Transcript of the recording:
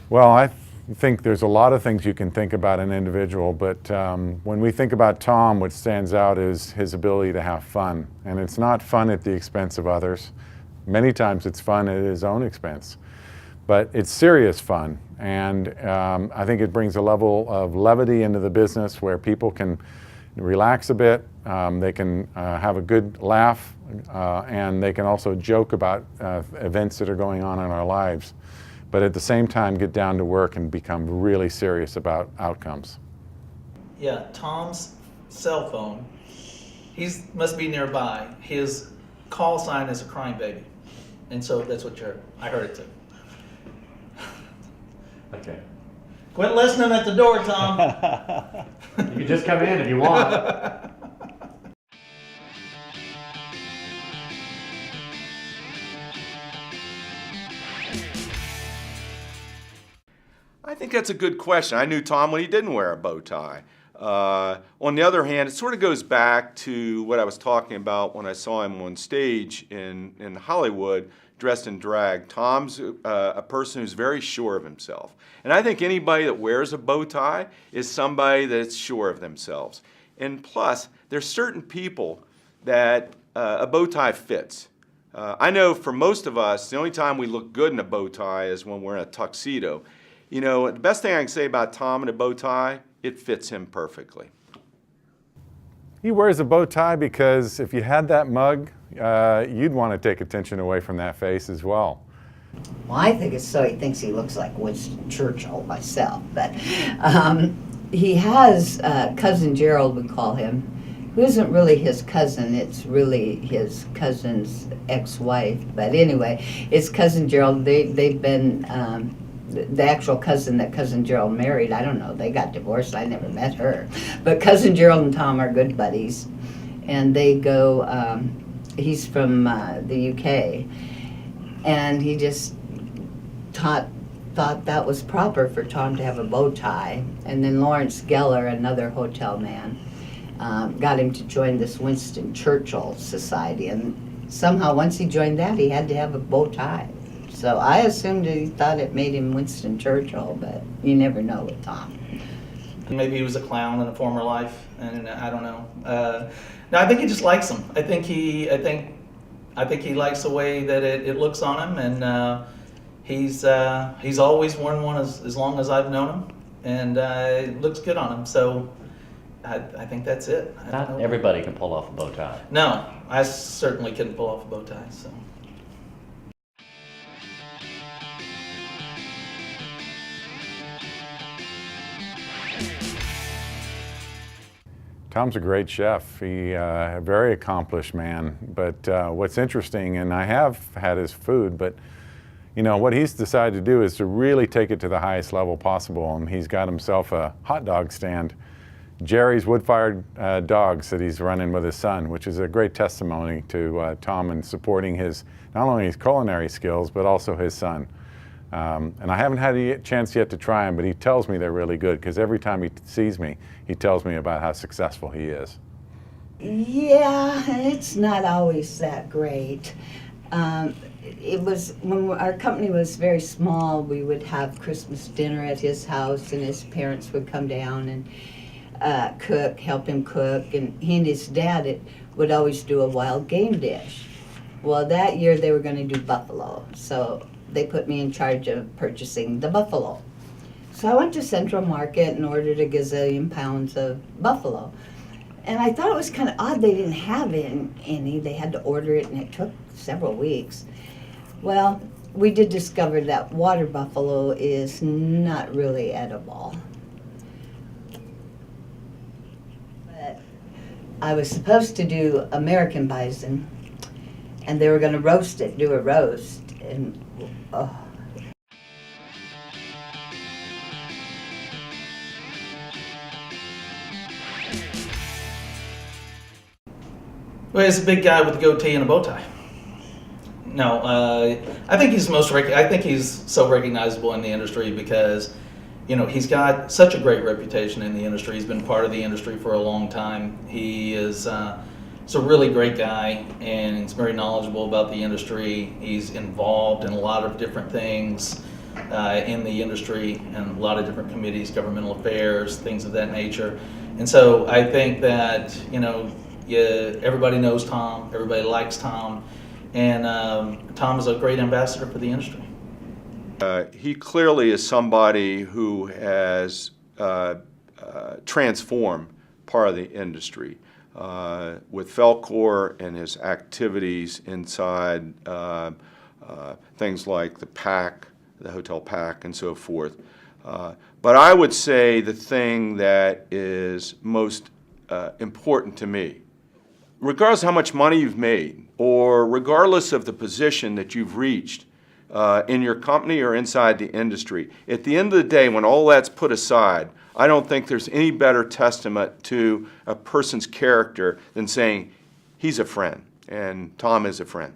Well, I think there's a lot of things you can think about an individual, but when we think about Tom, what stands out is his ability to have fun. And it's not fun at the expense of others. Many times it's fun at his own expense. But it's serious fun. And I think it brings a level of levity into the business where people can relax a bit, they can have a good laugh, and they can also joke about events that are going on in our lives, but at the same time get down to work and become really serious about outcomes. Yeah, Tom's cell phone, must be nearby. His call sign is a crying baby. And so that's what I heard it too. Okay. Quit listening at the door, Tom. You can just come in if you want. I think that's a good question. I knew Tom when he didn't wear a bow tie. On the other hand, it sort of goes back to what I was talking about when I saw him on stage in Hollywood dressed in drag. Tom's a person who's very sure of himself. And I think anybody that wears a bow tie is somebody that's sure of themselves. And plus, there's certain people that a bow tie fits. I know for most of us, the only time we look good in a bow tie is when we're in a tuxedo. You know, the best thing I can say about Tom in a bow tie, it fits him perfectly. He wears a bow tie because if you had that mug, you'd want to take attention away from that face as well. Well, I think it's so he thinks he looks like Winston Churchill myself, but he has cousin Gerald, we call him, who isn't really his cousin, it's really his cousin's ex-wife. But anyway, it's cousin Gerald. They've been the actual cousin that cousin Gerald married, I don't know, they got divorced, I never met her. But cousin Gerald and Tom are good buddies, and they go, he's from the UK, and he just thought that was proper for Tom to have a bow tie. And then Lawrence Geller, another hotel man, got him to join this Winston Churchill Society, and somehow once he joined that, he had to have a bow tie. So I assumed he thought it made him Winston Churchill, but you never know with Tom. Maybe he was a clown in a former life, and I don't know. No, I think he just likes them. I think he likes the way that it looks on him, and he's always worn one as long as I've known him, and it looks good on him. So I think that's it. Not everybody can pull off a bow tie. No, I certainly couldn't pull off a bow tie. So. Tom's a great chef. He's a very accomplished man. But what's interesting, and I have had his food, but you know what he's decided to do is to really take it to the highest level possible. And he's got himself a hot dog stand, Jerry's wood-fired dogs that he's running with his son, which is a great testimony to Tom in supporting his not only his culinary skills but also his son. And I haven't had a chance yet to try them, but he tells me they're really good because every time he sees me, he tells me about how successful he is. Yeah, it's not always that great. It was, when our company was very small, we would have Christmas dinner at his house, and his parents would come down and help him cook, and he and his dad would always do a wild game dish. Well, that year they were going to do buffalo, so they put me in charge of purchasing the buffalo. So I went to Central Market and ordered a gazillion pounds of buffalo. And I thought it was kind of odd they didn't have any. They had to order it, and it took several weeks. Well, we did discover that water buffalo is not really edible. But I was supposed to do American bison, and they were going to roast it, do a roast. And oh. Well, he's a big guy with a goatee and a bow tie. No, I think he's I think he's so recognizable in the industry because, you know, he's got such a great reputation in the industry. He's been part of the industry for a long time. He is he's a really great guy, and he's very knowledgeable about the industry. He's involved in a lot of different things. in the industry and a lot of different committees, governmental affairs, things of that nature. And so I think that, everybody knows Tom, everybody likes Tom, and Tom is a great ambassador for the industry. He clearly is somebody who has transformed part of the industry with FelCor and his activities inside things like the PAC, the hotel PAC, and so forth. But I would say the thing that is most important to me, regardless of how much money you've made, or regardless of the position that you've reached in your company or inside the industry, at the end of the day, when all that's put aside, I don't think there's any better testament to a person's character than saying he's a friend, and Tom is a friend.